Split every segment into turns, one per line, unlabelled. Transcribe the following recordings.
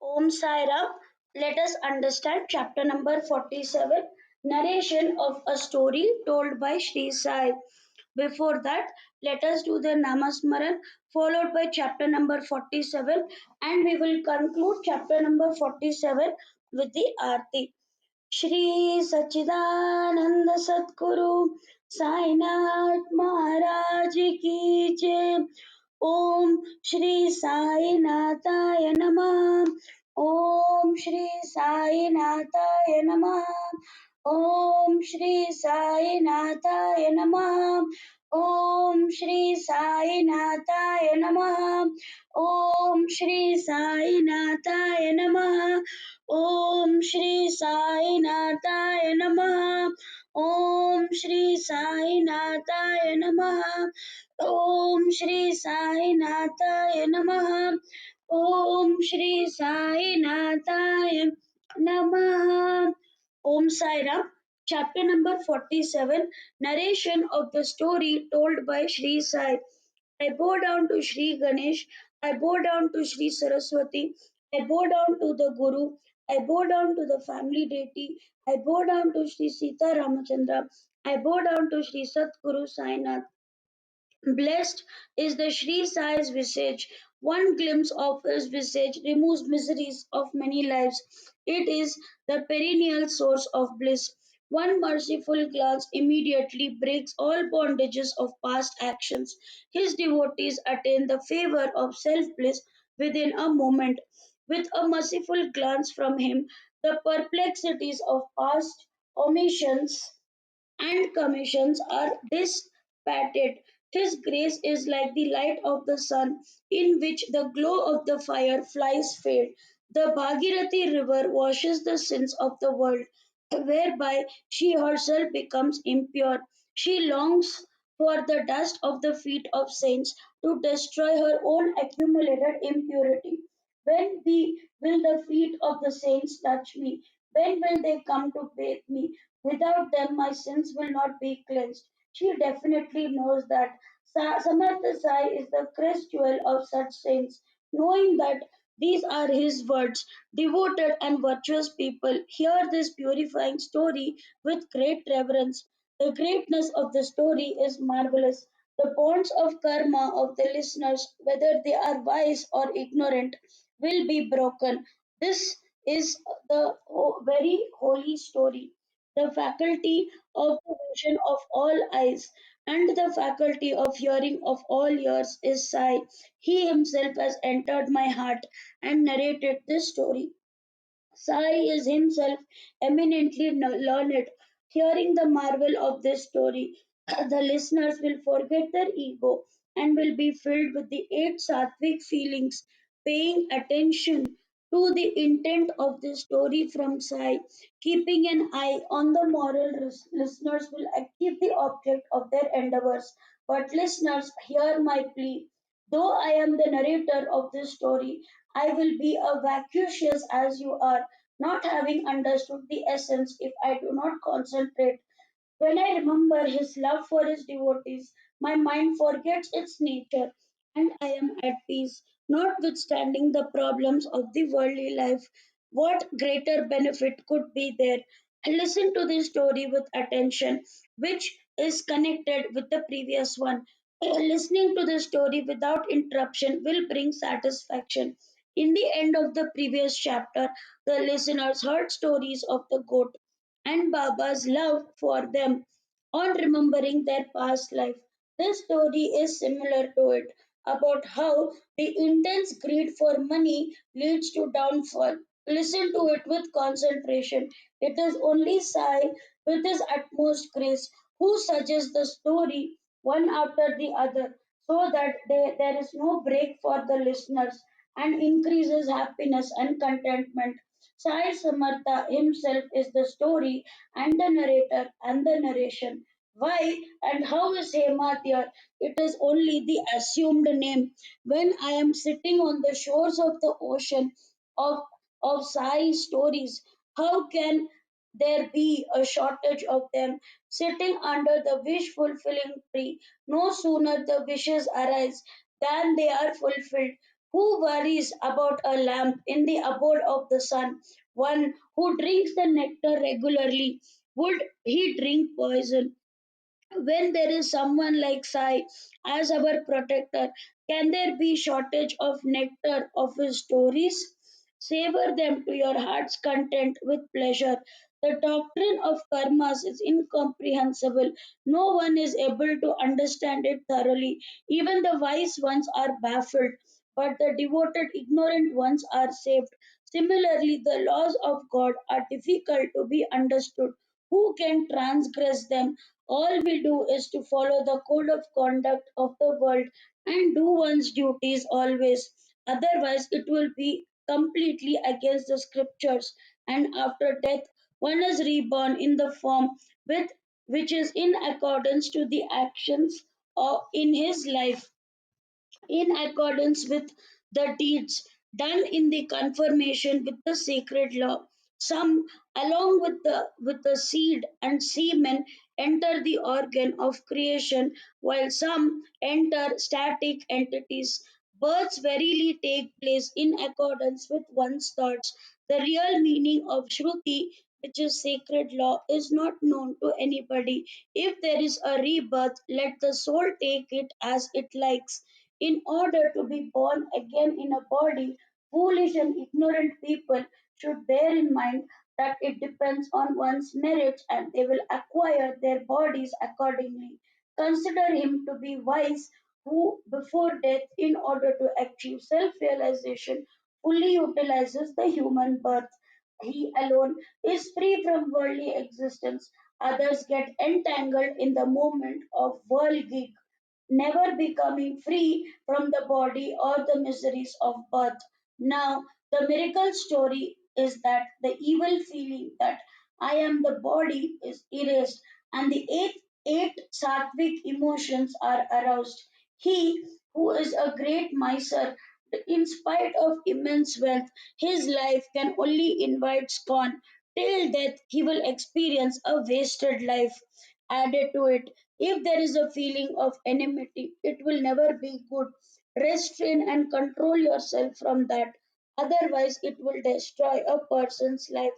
Om Sai Ram. Let us understand chapter number 47, narration of a story told by SHRI Sai. Before that, let us do the Namasmaran followed by chapter number 47, and we will conclude chapter number 47 with the Aarti. Shri सच्चिदानंद सतगुरु साईनाथ महाराज की जय। ओम श्री साईनाथाय नमः। ओम श्री साईनाथाय नमः। ओम श्री साईनाथाय नमः। ओम श्री साईनाथाय नमः। ओम श्री साईनाथाय नमः। ओम श्री साईनाथाय नमः। ओम श्री साईनाथाय नमः। ओम श्री साईनाथाय नमः। ओम श्री साईनाथाय नमः। Om Sai Ram. Chapter number 47, narration of the story told by Shri Sai. I bow down to Shri Ganesh, I bow down to Shri Saraswati, I bow down to the Guru, I bow down to the family deity, I bow down to Shri Sita Ramachandra, I bow down to Shri Satguru Sainath. Blessed is the Sri Sai's visage. One glimpse of his visage removes miseries of many lives. It is the perennial source of bliss. One merciful glance immediately breaks all bondages of past actions. His devotees attain the favor of self bliss within a moment. With a merciful glance from him, the perplexities of past omissions and commissions are dissipated. His grace is like the light of the sun, in which the glow of the fire flies fade. The Bhagirathi river washes the sins of the world, whereby she herself becomes impure. She longs for the dust of the feet of saints to destroy her own accumulated impurity. When will the feet of the saints touch me? When will they come to bathe me? Without them, my sins will not be cleansed. She definitely knows that. Samartha Sai is the crest jewel of such saints. Knowing that these are his words, devoted and virtuous people hear this purifying story with great reverence. The greatness of the story is marvelous. The bonds of karma of the listeners, whether they are wise or ignorant, will be broken. This is the very holy story. The faculty of the vision of all eyes and the faculty of hearing of all ears is Sai. He himself has entered my heart and narrated this story. Sai is himself eminently learned. Hearing the marvel of this story, the listeners will forget their ego and will be filled with the eight sattvic feelings, paying attention to the intent of the story from Sai. Keeping an eye on the moral, listeners will achieve the object of their endeavors. But listeners, hear my plea. Though I am the narrator of this story, I will be as vacuous as you are, not having understood the essence if I do not concentrate. When I remember his love for his devotees, my mind forgets its nature and I am at peace, notwithstanding the problems of the worldly life. What greater benefit could be there? Listen to this story with attention, which is connected with the previous one. Listening to the story without interruption will bring satisfaction. In the end of the previous chapter, the listeners heard stories of the goat and Baba's love for them on remembering their past life. This story is similar to it about how the intense greed for money leads to downfall. Listen to it with concentration. It is only Sai, with his utmost grace, who suggests the story one after the other so that there is no break for the listeners and increases happiness and contentment. Sai Samartha himself is the story and the narrator and the narration. Why and how is Hemat here? It is only the assumed name. When I am sitting on the shores of the ocean of, of Sai stories, how can there be a shortage of them sitting under the wish fulfilling tree? No sooner the wishes arise than they are fulfilled. Who worries about a lamp in the abode of the sun? One who drinks the nectar regularly, would he drink poison? When there is someone like Sai as our protector, can there be shortage of nectar of his stories? Savor them to your heart's content with pleasure. The doctrine of karmas is incomprehensible. No one is able to understand it thoroughly. Even the wise ones are baffled, but the devoted, ignorant ones are saved. Similarly, the laws of God are difficult to be understood. Who can transgress them? All we do is to follow the code of conduct of the world and do one's duties always. Otherwise, it will be completely against the scriptures. And after death, one is reborn in the form with which is in accordance to the actions of in his life, in accordance with the deeds done in the confirmation with the sacred law. Some, along with the seed and semen, enter the organ of creation, while some enter static entities. Births verily take place in accordance with one's thoughts. The real meaning of Shruti, which is sacred law, is not known to anybody. If there is a rebirth, let the soul take it as it likes. In order to be born again in a body, foolish and ignorant people should bear in mind that it depends on one's merits and they will acquire their bodies accordingly. Consider him to be wise who, before death, in order to achieve self realization, fully utilizes the human birth. He alone is free from worldly existence. Others get entangled in the moment of worldly, never becoming free from the body or the miseries of birth. Now, the miracle story is that the evil feeling that I am the body is erased and the eight sattvic emotions are aroused. He who is a great miser, in spite of immense wealth, his life can only invite scorn. Till death, he will experience a wasted life. Added to it, if there is a feeling of enmity, it will never be good. Restrain and control yourself from that. Otherwise, it will destroy a person's life.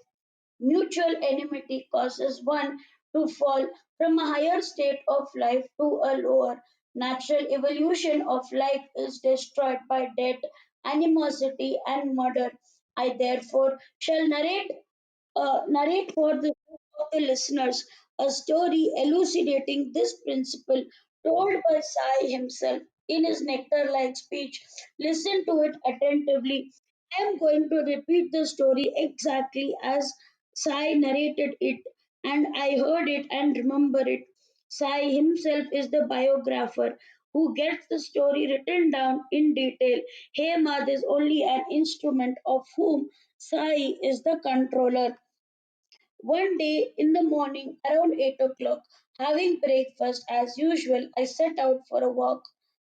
Mutual enmity causes one to fall from a higher state of life to a lower. Natural evolution of life is destroyed by death, animosity, and murder. I therefore shall narrate for the of the listeners a story elucidating this principle told by Sai himself in his nectar like speech. Listen to it attentively. I am going to repeat the story exactly as Sai narrated it, and I heard it and remember it. Sai himself is the biographer who gets the story written down in detail. Hemad is only an instrument of whom Sai is the controller. One day in the morning, around 8 o'clock, having breakfast as usual, I set out for a walk.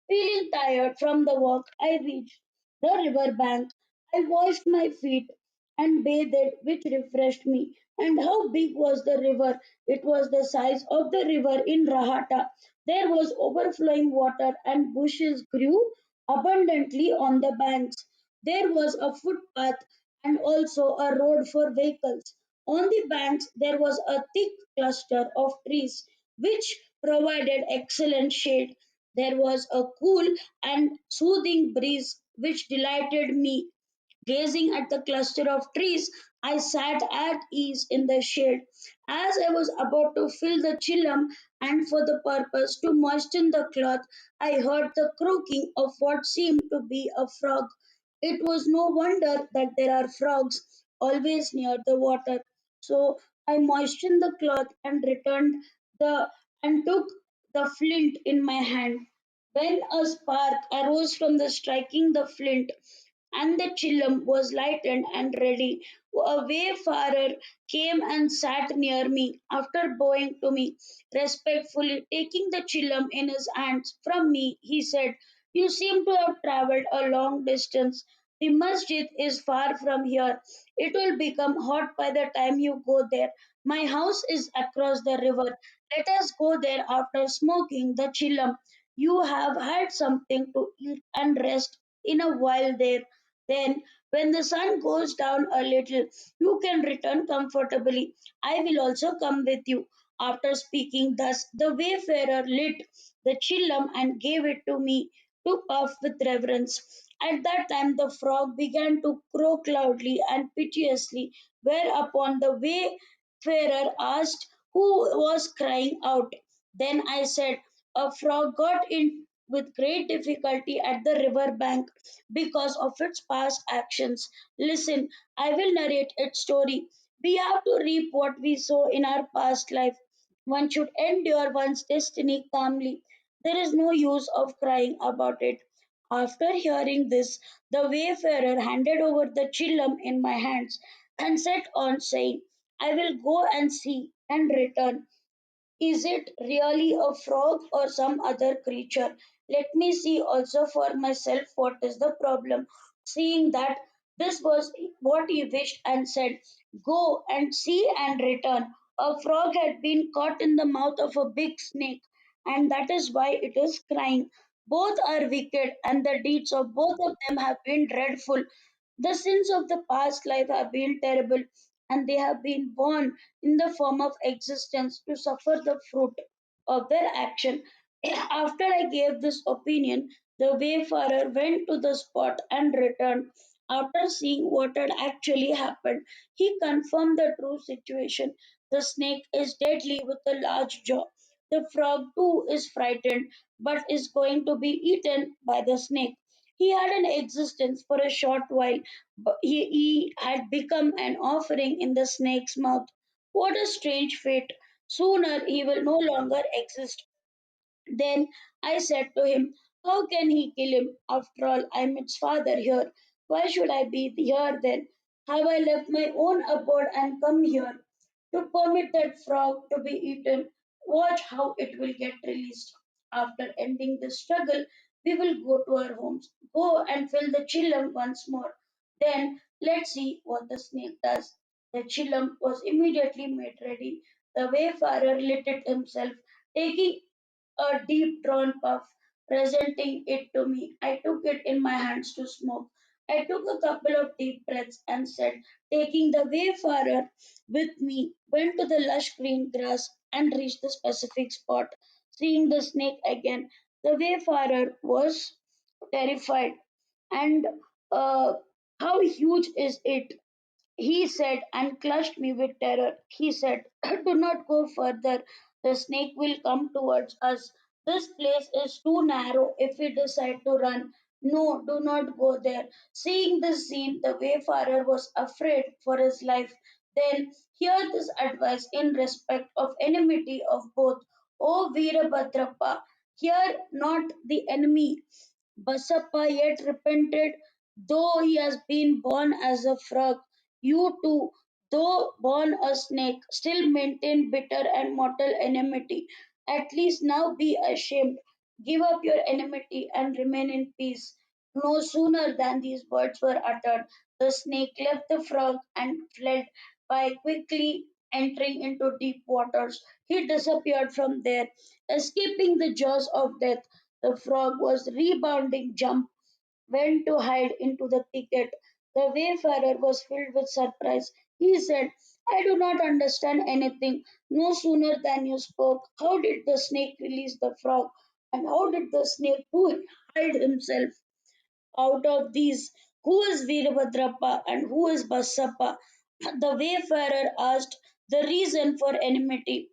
Feeling tired from the walk, I reached the river bank. I washed my feet and bathed, which refreshed me. And how big was the river? It was the size of the river in Rahata. There was overflowing water, and bushes grew abundantly on the banks. There was a footpath and also a road for vehicles. On the banks there was a thick cluster of trees which provided excellent shade. There was a cool and soothing breeze which delighted me. Gazing at the cluster of trees, I sat at ease in the shade. As I was about to fill the chillum and for the purpose to moisten the cloth, I heard the croaking of what seemed to be a frog. It was no wonder that there are frogs always near the water. So I moistened the cloth and returned the and took the flint in my hand. When a spark arose from the striking the flint, and the chillum was lightened and ready. A wayfarer came and sat near me. After bowing to me respectfully, taking the chillum in his hands from me, he said, "You seem to have traveled a long distance. The masjid is far from here. It will become hot by the time you go there. My house is across the river. Let us go there after smoking the chillum. You have had something to eat and rest in a while there. Then, when the sun goes down a little, you can return comfortably. I will also come with you. After speaking thus, the wayfarer lit the chillum and gave it to me to puff with reverence. At that time, the frog began to croak loudly and piteously, whereupon the wayfarer asked who was crying out. Then I said, a frog got in with great difficulty at the river bank because of its past actions. Listen, I will narrate its story. We have to reap what we sow in our past life. One should endure one's destiny calmly. There is no use of crying about it. After hearing this, the wayfarer handed over the chillum in my hands and set on saying, I will go and see and return. Is it really a frog or some other creature? Let me see also for myself what is the problem. Seeing that this was what he wished and said, go and see and return. A frog had been caught in the mouth of a big snake, and that is why it is crying. Both are wicked, and the deeds of both of them have been dreadful. The sins of the past life have been terrible, and they have been born in the form of existence to suffer the fruit of their action. After I gave this opinion, the wayfarer went to the spot and returned. After seeing what had actually happened, he confirmed the true situation. The snake is deadly with a large jaw. The frog too is frightened but is going to be eaten by the snake. He had an existence for a short while, but he had become an offering in the snake's mouth. What a strange fate! Sooner he will no longer exist. Then I said to him, how can he kill him? After all, I'm its father here. Why should I be here then? Have I left my own abode and come here to permit that frog to be eaten? Watch how it will get released. After ending the struggle, we will go to our homes. Go and fill the chillum once more. Then let's see what the snake does. The chillum was immediately made ready. The wayfarer lit it himself, taking a deep drawn puff, presenting it to me. I took it in my hands to smoke. I took a couple of deep breaths and said, taking the wayfarer with me, went to the lush green grass and reached the specific spot. Seeing the snake again, the wayfarer was terrified. And how huge is it? He said, and clutched me with terror. He said, do not go further. The snake will come towards us. This place is too narrow if we decide to run. No, do not go there. Seeing this scene, the wayfarer was afraid for his life. Then hear this advice in respect of enmity of both. O Veerabhadrappa, hear not the enemy. Basappa yet repented, though he has been born as a frog. You too, though born a snake, still maintain bitter and mortal enmity. At least now be ashamed. Give up your enmity and remain in peace. No sooner than these words were uttered, the snake left the frog and fled by quickly entering into deep waters. He disappeared from there, escaping the jaws of death. The frog was rebounding jump went to hide into the thicket. The wayfarer was filled with surprise. He said, I do not understand anything. No sooner than you spoke, how did the snake release the frog? And how did the snake too hide himself? Out of these, who is Veerabhadrappa and who is Basappa? The wayfarer asked the reason for enmity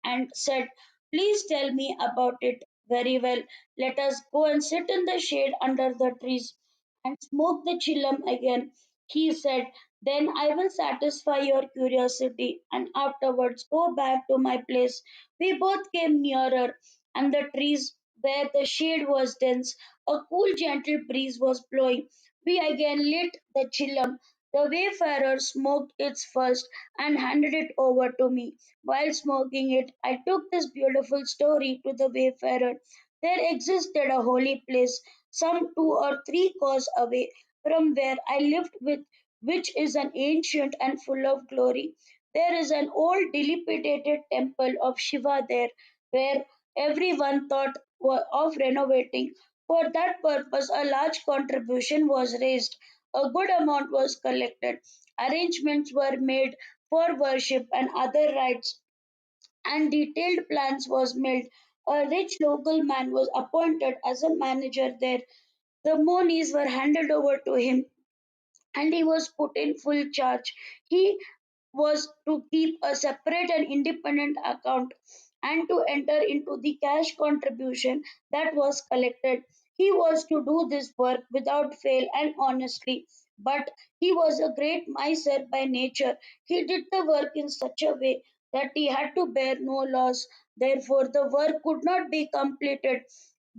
and said, please tell me about it. Very well, let us go and sit in the shade under the trees and smoke the chillum again. He said, then I will satisfy your curiosity and afterwards go back to my place. We both came nearer, and the trees where the shade was dense, a cool, gentle breeze was blowing. We again lit the chillum. The wayfarer smoked its first and handed it over to me. While smoking it, I took this beautiful story to the wayfarer. There existed a holy place, some 2 or 3 kos away from where I lived with which is an ancient and full of glory. There is an old dilapidated temple of Shiva there, where everyone thought of renovating. For that purpose, a large contribution was raised, a good amount was collected, arrangements were made for worship and other rites, and detailed plans was made. A rich local man was appointed as a manager there. The monies were handed over to him and he was put in full charge. He was to keep a separate and independent account and to enter into the cash contribution that was collected. He was to do this work without fail and honestly, but he was a great miser by nature. He did the work in such a way that he had to bear no loss. Therefore, the work could not be completed.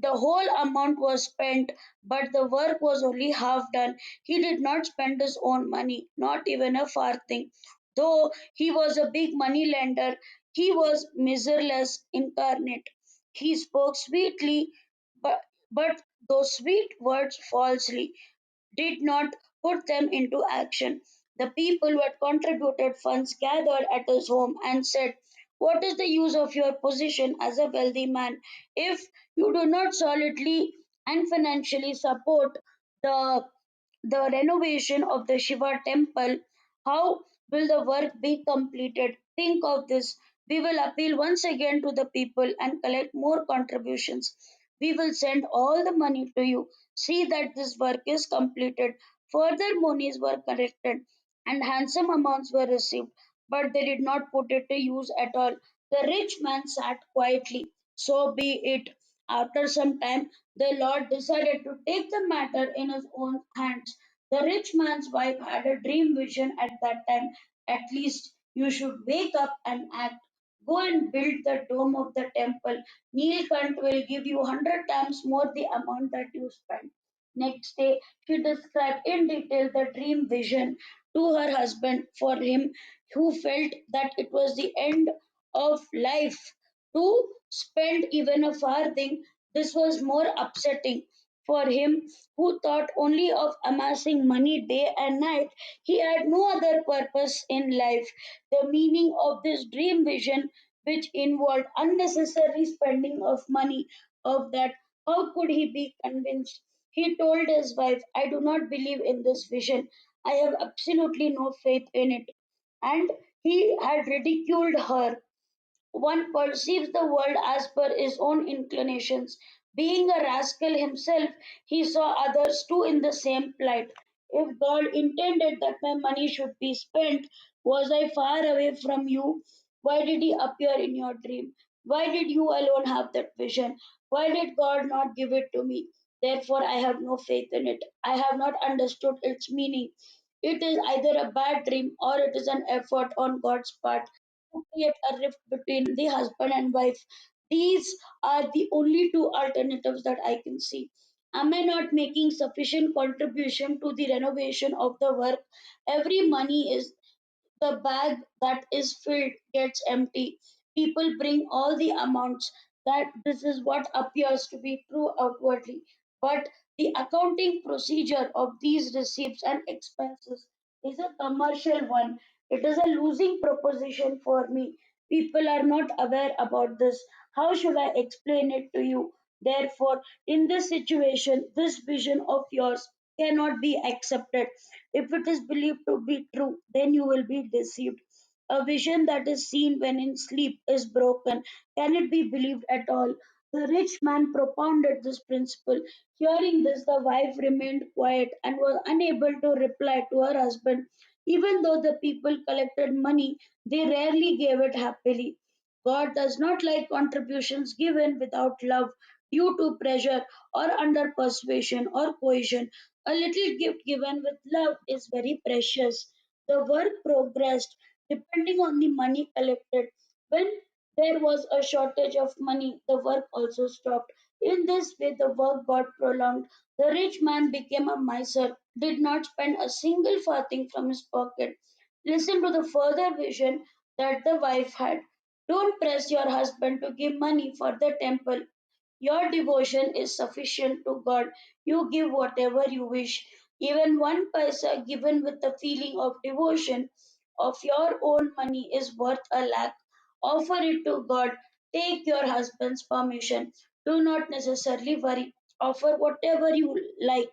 The whole amount was spent, but the work was only half done. He did not spend his own money, not even a farthing. Though he was a big money lender, he was miserless incarnate. He spoke sweetly, but those sweet words falsely did not put them into action. The people who had contributed funds gathered at his home and said, "What is the use of your position as a wealthy man if you do not solidly and financially support the the renovation of the Shiva temple? How will the work be completed? Think of this. We will appeal once again to the people and collect more contributions. We will send all the money to you. See that this work is completed." Further monies were collected and handsome amounts were received, but they did not put it to use at all. The rich man sat quietly. So be it. After some time, the Lord decided to take the matter in his own hands. The rich man's wife had a dream vision at that time. "At least you should wake up and act. Go and build the dome of the temple. Neelkant will give you 100 times more the amount that you spent." Next day, she described in detail the dream vision to her husband. For him, who felt that it was the end of life to spend even a farthing, this was more upsetting. For him, who thought only of amassing money day and night, he had no other purpose in life. The meaning of this dream vision, which involved unnecessary spending of money, of that, how could he be convinced? He told his wife, "I do not believe in this vision. I have absolutely no faith in it." And he had ridiculed her. One perceives the world as per his own inclinations. Being a rascal himself, he saw others too in the same plight. If God intended that my money should be spent, was I far away from you? Why did he appear in your dream? Why did you alone have that vision? Why did God not give it to me? Therefore, I have no faith in it. I have not understood its meaning. It is either a bad dream or it is an effort on God's part to create a rift between the husband and wife. These are the only two alternatives that I can see. Am I not making sufficient contribution to the renovation of the work? Every money is the bag that is filled gets empty. People bring all the amounts that this is what appears to be true outwardly. But the accounting procedure of these receipts and expenses is a commercial one. It is a losing proposition for me. People are not aware about this. How should I explain it to you? Therefore, in this situation, this vision of yours cannot be accepted. If it is believed to be true, then you will be deceived. A vision that is seen when in sleep is broken. Can it be believed at all? The rich man propounded this principle. Hearing this, the wife remained quiet and was unable to reply to her husband. Even though the people collected money, they rarely gave it happily. God does not like contributions given without love, due to pressure, or under persuasion or coercion. A little gift given with love is very precious. The work progressed depending on the money collected. When there was a shortage of money, the work also stopped. In this way, the work got prolonged. The rich man became a miser, did not spend a single farthing from his pocket. Listen to the further vision that the wife had. Don't press your husband to give money for the temple. Your devotion is sufficient to God. You give whatever you wish. Even one paisa given with the feeling of devotion of your own money is worth a lakh. Offer it to God. Take your husband's permission. Do not necessarily worry. Offer whatever you like,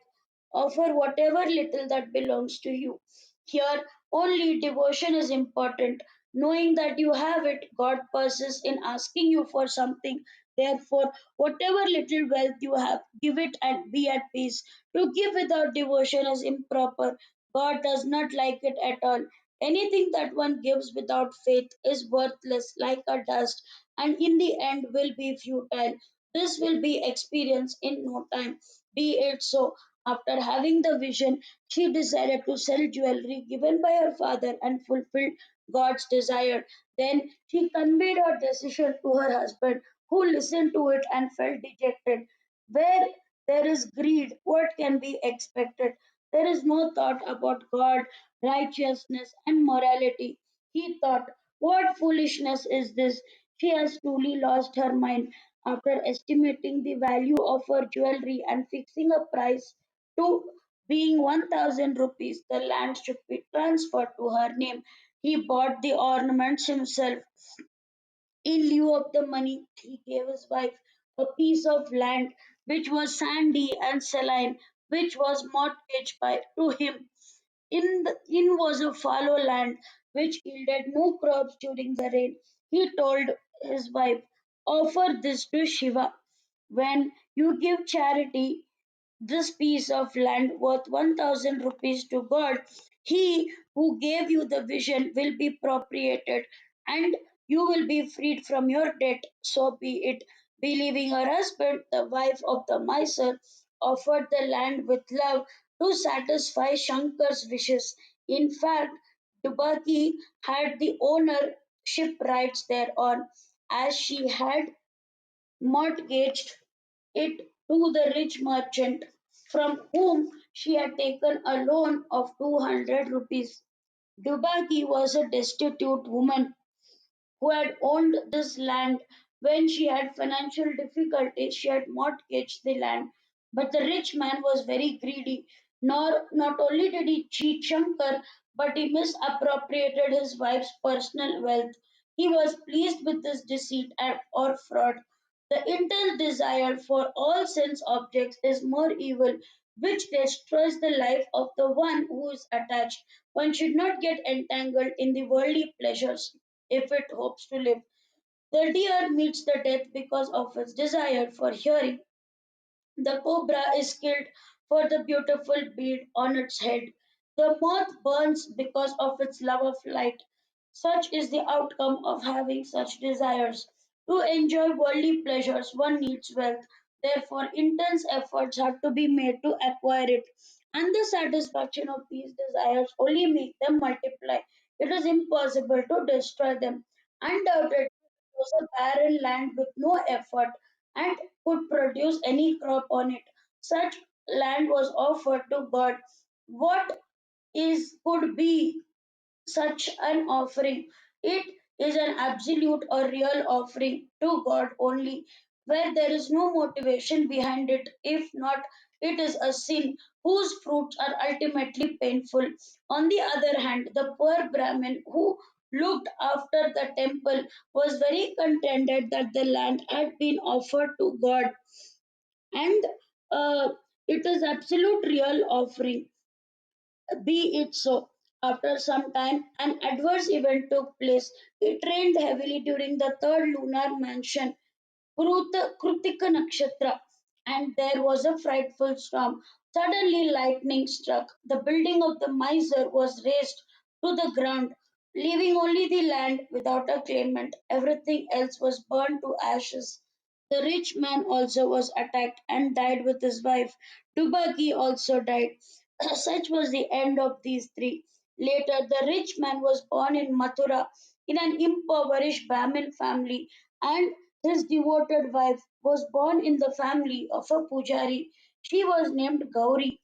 offer whatever little that belongs to you. Here, only devotion is important. Knowing that you have it, God persists in asking you for something. Therefore, whatever little wealth you have, give it and be at peace. To give without devotion is improper. God does not like it at all. Anything that one gives without faith is worthless, like a dust, and in the end will be futile. This will be experienced in no time. Be it so. After having the vision, she decided to sell jewelry given by her father and fulfilled God's desire. Then she conveyed her decision to her husband, who listened to it and felt dejected. Where there is greed, what can be expected? There is no thought about God, righteousness, and morality. He thought, what foolishness is this? She has truly lost her mind. After estimating the value of her jewelry and fixing a price to being 1000 rupees, the land should be transferred to her name. He bought the ornaments himself. In lieu of the money, he gave his wife a piece of land which was sandy and saline, which was mortgaged by to him. In was a fallow land which yielded no crops during the rain. He told his wife, offer this to Shiva. When you give charity, this piece of land worth 1000 rupees to God, he who gave you the vision will be appropriated and you will be freed from your debt. So be it. Believing her husband, the wife of the miser offered the land with love to satisfy Shankar's wishes. In fact, Dubaki had the ownership rights thereon, as she had mortgaged it to the rich merchant from whom she had taken a loan of 200 rupees. Dubaki was a destitute woman who had owned this land. When she had financial difficulties, she had mortgaged the land. But the rich man was very greedy. Not only did he cheat Shankar, but he misappropriated his wife's personal wealth. He was pleased with this deceit or fraud. The intense desire for all sense objects is more evil, which destroys the life of the one who is attached. One should not get entangled in the worldly pleasures if it hopes to live. The deer meets the death because of its desire for hearing. The cobra is killed for the beautiful bead on its head. The moth burns because of its love of light. Such is the outcome of having such desires. To enjoy worldly pleasures, one needs wealth. Therefore, intense efforts have to be made to acquire it. And the satisfaction of these desires only make them multiply. It is impossible to destroy them. Undoubtedly, it was a barren land with no effort and could produce any crop on it. Such land was offered to God. What is could be such an offering? It is an absolute or real offering to God only, where there is no motivation behind it. If not, it is a sin whose fruits are ultimately painful. On the other hand, the poor Brahmin who looked after the temple was very contented that the land had been offered to God and it is absolute real offering. Be it so. After some time, an adverse event took place. It rained heavily during the third lunar mansion, Krutika Nakshatra, and there was a frightful storm. Suddenly, lightning struck. The building of the miser was razed to the ground, leaving only the land without a claimant. Everything else was burned to ashes. The rich man also was attacked and died with his wife. Tubaki also died. Such was the end of these three. Later, the rich man was born in Mathura in an impoverished Brahmin family, and his devoted wife was born in the family of a pujari. She was named Gauri.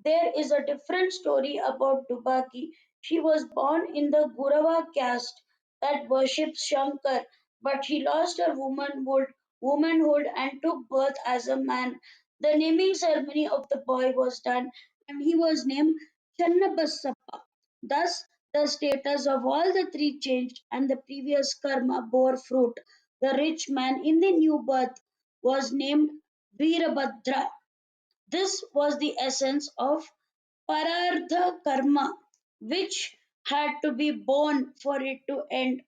There is a different story about Dubaki. She was born in the Gurava caste that worships Shankar, but she lost her womanhood and took birth as a man. The naming ceremony of the boy was done, and he was named Channabasappa. Thus, the status of all the three changed, and the previous karma bore fruit. The rich man in the new birth was named Virabhadra. This was the essence of Parartha karma, which had to be born for it to end.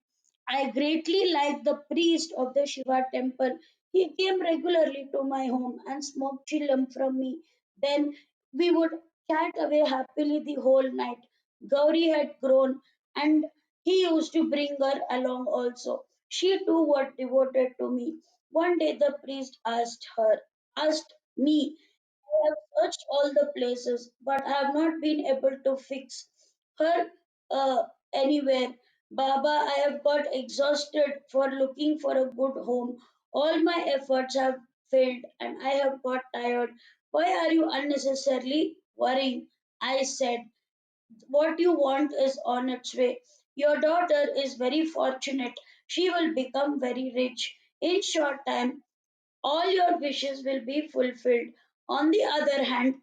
I greatly liked the priest of the Shiva temple. He came regularly to my home and smoked chillum from me. Then we would chat away happily the whole night. Gauri had grown and he used to bring her along also. She too was devoted to me. One day the priest asked me, I have searched all the places, but I have not been able to fix her anywhere. Baba, I have got exhausted for looking for a good home. All my efforts have failed and I have got tired. Why are you unnecessarily worrying? I said, what you want is on its way. Your daughter is very fortunate. She will become very rich. In short time, all your wishes will be fulfilled. On the other hand,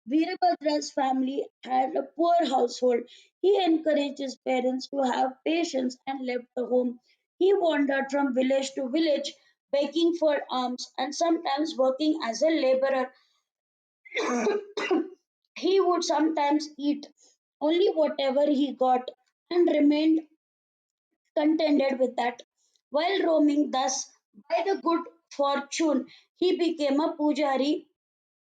Virabhadra's family had a poor household. He encouraged his parents to have patience and left the home. He wandered from village to village, begging for alms and sometimes working as a laborer. He would sometimes eat only whatever he got and remained contented with that. While roaming thus, by the good fortune, he became a pujari,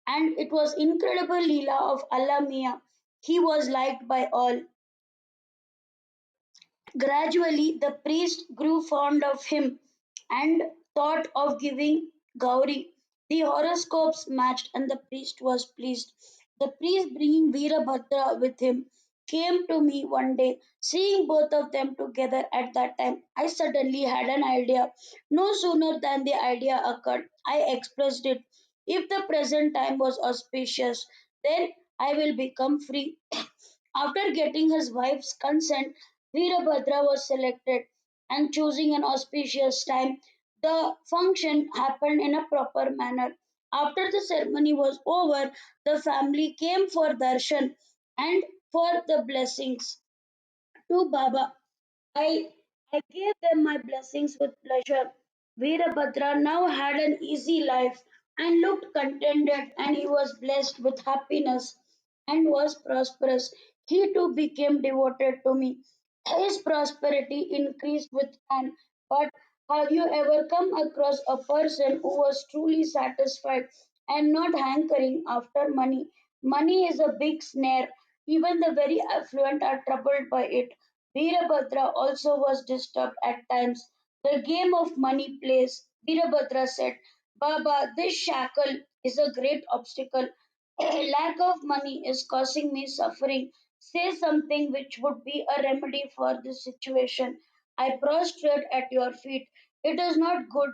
and it was incredible Leela of Allah Mia. He was liked by all. Gradually, the priest grew fond of him and thought of giving Gauri. The horoscopes matched, and the priest was pleased. The priest, bringing Veerabhadra with him, came to me one day. Seeing both of them together at that time, I suddenly had an idea. No sooner than the idea occurred, I expressed it. If the present time was auspicious, then I will become free. After getting his wife's consent, Veerabhadra was selected, and choosing an auspicious time, the function happened in a proper manner. After the ceremony was over, the family came for darshan and for the blessings to Baba. I, I gave them my blessings with pleasure. Veerabhadra now had an easy life and looked contented, and he was blessed with happiness and was prosperous. He too became devoted to me. His prosperity increased with time. But have you ever come across a person who was truly satisfied and not hankering after money? Money is a big snare. Even the very affluent are troubled by it. Veerabhadra also was disturbed at times. The game of money plays, Veerabhadra said, Baba, this shackle is a great obstacle. Lack of money is causing me suffering. Say something which would be a remedy for this situation. I prostrate at your feet. It is not good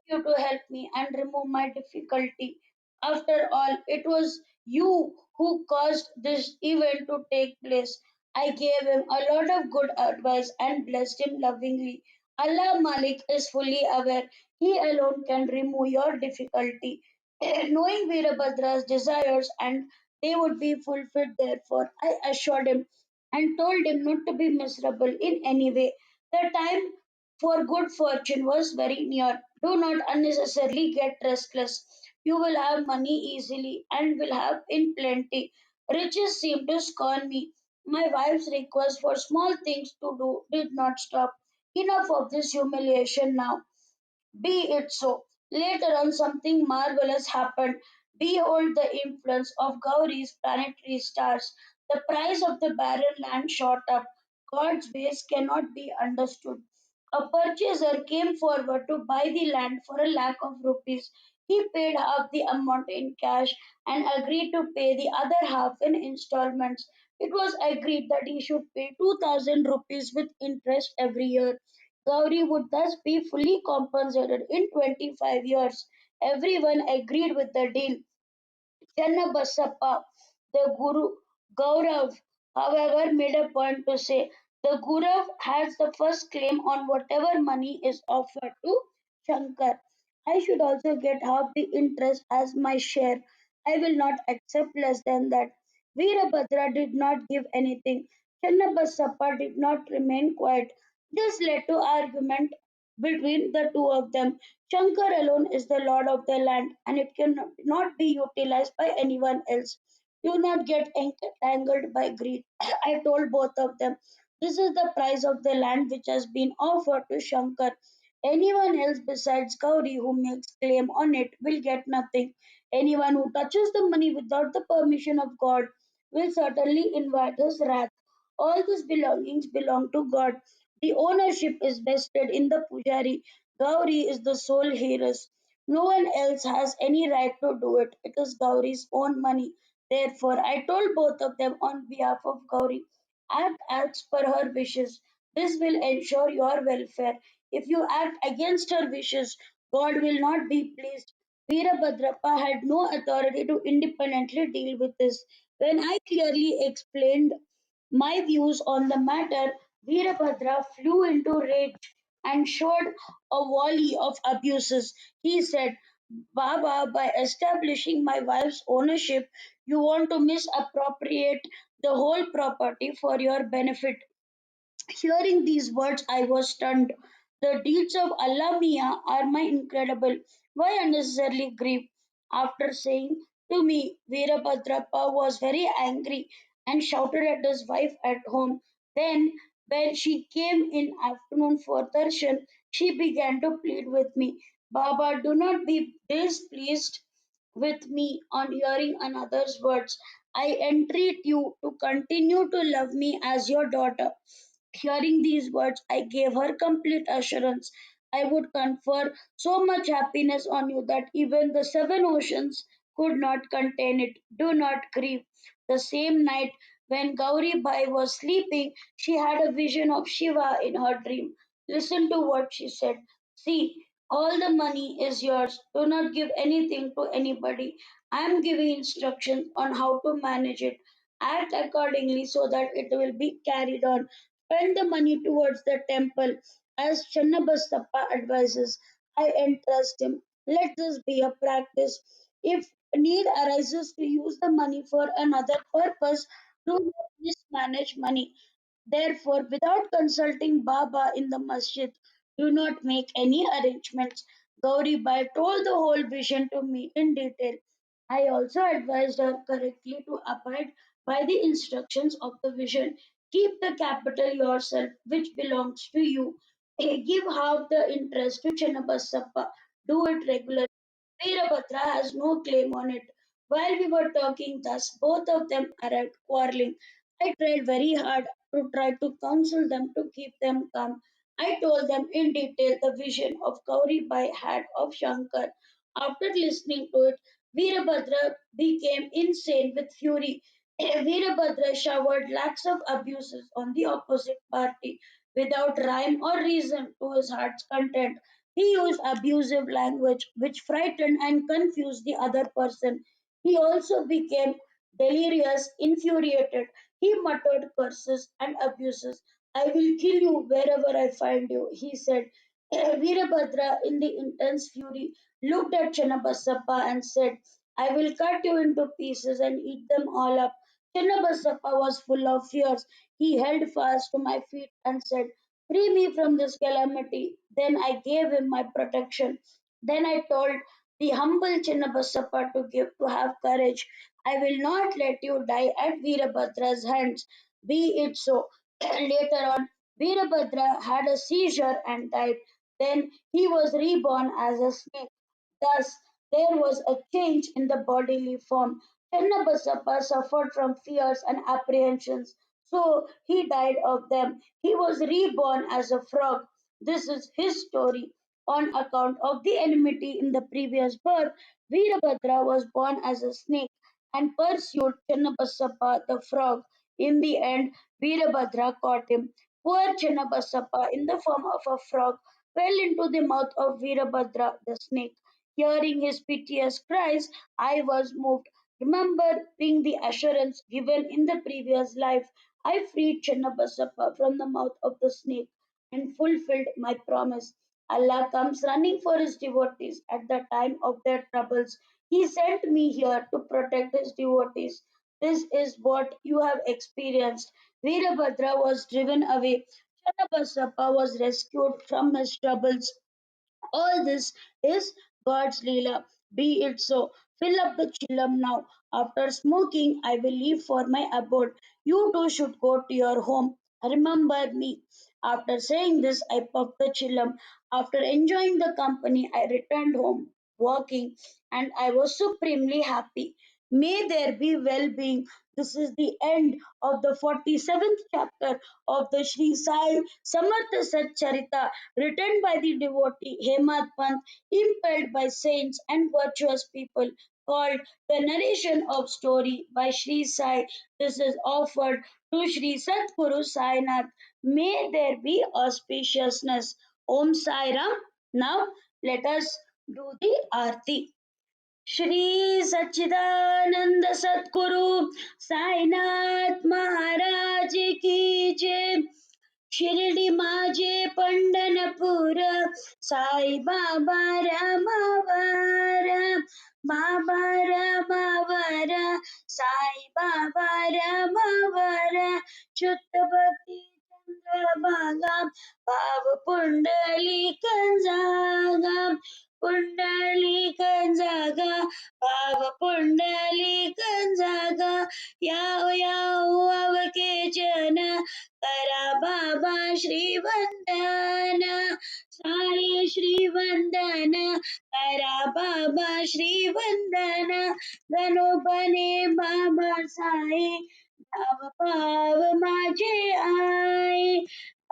you to help me and remove my difficulty. After all, it was you who caused this event to take place. I gave him a lot of good advice and blessed him lovingly. Allah Malik is fully aware. He alone can remove your difficulty. Knowing Veerabhadra's desires and they would be fulfilled, therefore, I assured him and told him not to be miserable in any way. The time for good fortune was very near. Do not unnecessarily get restless. You will have money easily and will have in plenty. Riches seem to scorn me. My wife's request for small things to do did not stop. Enough of this humiliation now. Be it so. Later on, something marvelous happened. Behold the influence of Gauri's planetary stars. The price of the barren land shot up. God's ways cannot be understood. A purchaser came forward to buy the land for a lakh of rupees. He paid half the amount in cash and agreed to pay the other half in installments. It was agreed that he should pay 2000 rupees with interest every year. Gauri would thus be fully compensated in 25 years. Everyone agreed with the deal. Channabasappa, the Guru Gaurav, however, made a point to say the Guru has the first claim on whatever money is offered to Shankar. I should also get half the interest as my share. I will not accept less than that. Veerabhadra did not give anything. Channabasappa did not remain quiet. This led to argument between the two of them. Shankar alone is the lord of the land and it cannot not be utilized by anyone else. Do not get entangled by greed. I told both of them, this is the price of the land which has been offered to Shankar. Anyone else besides Gauri who makes claim on it will get nothing. Anyone who touches the money without the permission of God will certainly invite his wrath. All these belongings belong to God. The ownership is vested in the pujari. Gauri is the sole heiress. No one else has any right to do it. It is Gauri's own money. Therefore, I told both of them on behalf of Gauri, act as per her wishes. This will ensure your welfare. If you act against her wishes, God will not be pleased. Veerabhadrappa had no authority to independently deal with this. When I clearly explained my views on the matter, Veerabhadra flew into rage and showed a volley of abuses. He said, Baba, by establishing my wife's ownership, you want to misappropriate the whole property for your benefit. Hearing these words, I was stunned. The deeds of Allah Mia are my incredible. Why unnecessarily grieve? After saying to me, Veerabhadrappa was very angry and shouted at his wife at home. Then, when she came in afternoon for darshan, she began to plead with me. Baba, do not be displeased with me on hearing another's words. I entreat you to continue to love me as your daughter. Hearing these words, I gave her complete assurance I would confer so much happiness on you that even the seven oceans could not contain it. Do not grieve. The same night, when Gauri Bai was sleeping, she had a vision of Shiva in her dream. Listen to what she said. See, all the money is yours. Do not give anything to anybody. I am giving instructions on how to manage it. Act accordingly so that it will be carried on. Spend the money towards the temple as Channabasappa advises. I entrust him. Let this be a practice. If need arises to use the money for another purpose, do not mismanage money. Therefore, without consulting Baba in the masjid, do not make any arrangements. Gauri Bai told the whole vision to me in detail. I also advised her correctly to abide by the instructions of the vision. Keep the capital yourself, which belongs to you. Give half the interest to Channabasappa. Do it regularly. Veerabhadra has no claim on it. While we were talking thus, both of them arrived quarreling. I tried very hard to try to counsel them to keep them calm. I told them in detail the vision of Gauri Bai had of Shankar. After listening to it, Veerabhadra became insane with fury. Veerabhadra showered lakhs of abuses on the opposite party without rhyme or reason to his heart's content. He used abusive language which frightened and confused the other person. He also became delirious, infuriated. He muttered curses and abuses. I will kill you wherever I find you, he said. Veerabhadra, in the intense fury, looked at Channabasappa and said, I will cut you into pieces and eat them all up. Channabasappa was full of fears. He held fast to my feet and said, free me from this calamity. Then I gave him my protection. Then I told the humble Chinnabasappa to have courage. I will not let you die at Veerabhadra's hands. Be it so. Later on, Veerabhadra had a seizure and died. Then he was reborn as a snake. Thus, there was a change in the bodily form. Channabasappa suffered from fears and apprehensions, so he died of them. He was reborn as a frog. This is his story. On account of the enmity in the previous birth, Veerabhadra was born as a snake and pursued Channabasappa the frog. In the end, Veerabhadra caught him. Poor Channabasappa, in the form of a frog, fell into the mouth of Veerabhadra the snake. Hearing his piteous cries, I was moved. Remembering the assurance given in the previous life, I freed Channabasappa from the mouth of the snake and fulfilled my promise. Allah comes running for his devotees at the time of their troubles. He sent me here to protect his devotees. This is what you have experienced. Veerabhadra was driven away. Chanabasappa was rescued from his troubles. All this is God's Leela. Be it so. Fill up the chillam now. After smoking, I will leave for my abode. You too should go to your home. Remember me. After saying this, I puffed the chillam. After enjoying the company, I returned home, walking, and I was supremely happy. May there be well being. This is the end of the 47th chapter of the Shri Sai Samartha Satcharitra, written by the devotee Hemad Pant, impelled by saints and virtuous people, called the narration of story by Shri Sai. This is offered to Shri Satguru Sainath. May there be auspiciousness. Om Sai Ram. Now let us do the Aarti. Shri सच्चिदानंद सतगुरु साईनाथ महाराज की जय. शिर्डी माझे पंढरपूर, साई बाबा रामावर, बाबा रामावर, साई बाबा रामावर, शुद्ध भक्ती चंद्रभागा, भाव पुंडली जागा, पुंडली जागा, भाव पुंडली जागा, याव याव अवकेचन, करा बाबा श्रीवंदन, साई श्रीवंदन, करा बाबा श्रीवंदन, गणोबने बाबा साई, धाव पाव माझे आई,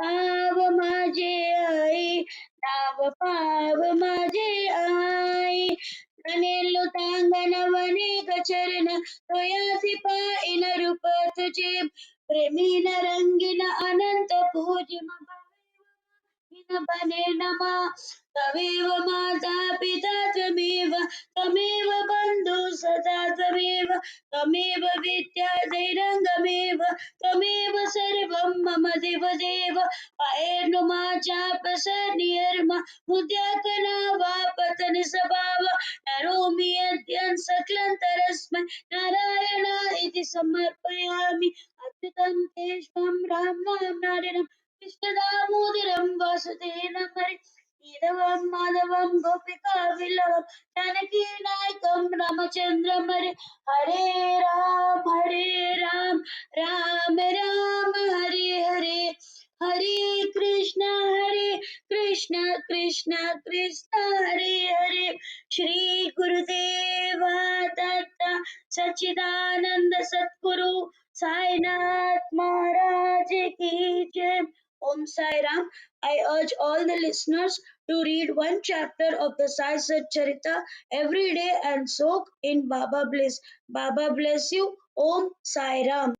पाव माझे आई, धाव पाव माझे आई. अनेलो तांगन वनेक चरण, तोयासी पाइन रूप तुझे, प्रेमीन रंगीन अनंत पूजिम बने नमा, तमेव माता पिता त्वमेव, तमेव बंधु सदा त्वमेव, तमेव विद्या दैरंगमेव, तमेव सर्वं मम देव देव. पायेर्नु माझ्या प्रसन्नियर्मा, मुद्याकना वापतन स्वभाव, नरोमि अद्यं सकलंतरस्मै, नारायण इति समर्पयामि. अच्युतं केशवं राम नाम नारायणं, कृष्णदामोदरं वासुदेवं हरे, माधवं गोपिका विलवं, जानकी नायकं रामचन्द्रं हरे. हरे राम राम राम हरे हरे, हरे कृष्ण कृष्ण कृष्ण हरे हरे. श्री गुरुदेव दत्त सच्चिदानंद सद्गुरु साईनाथ महाराज की जय. Om Sai Ram. I urge all the listeners to read one chapter of the Sai Satcharitra every day and soak in Baba bliss. Baba bless you. Om Sai Ram.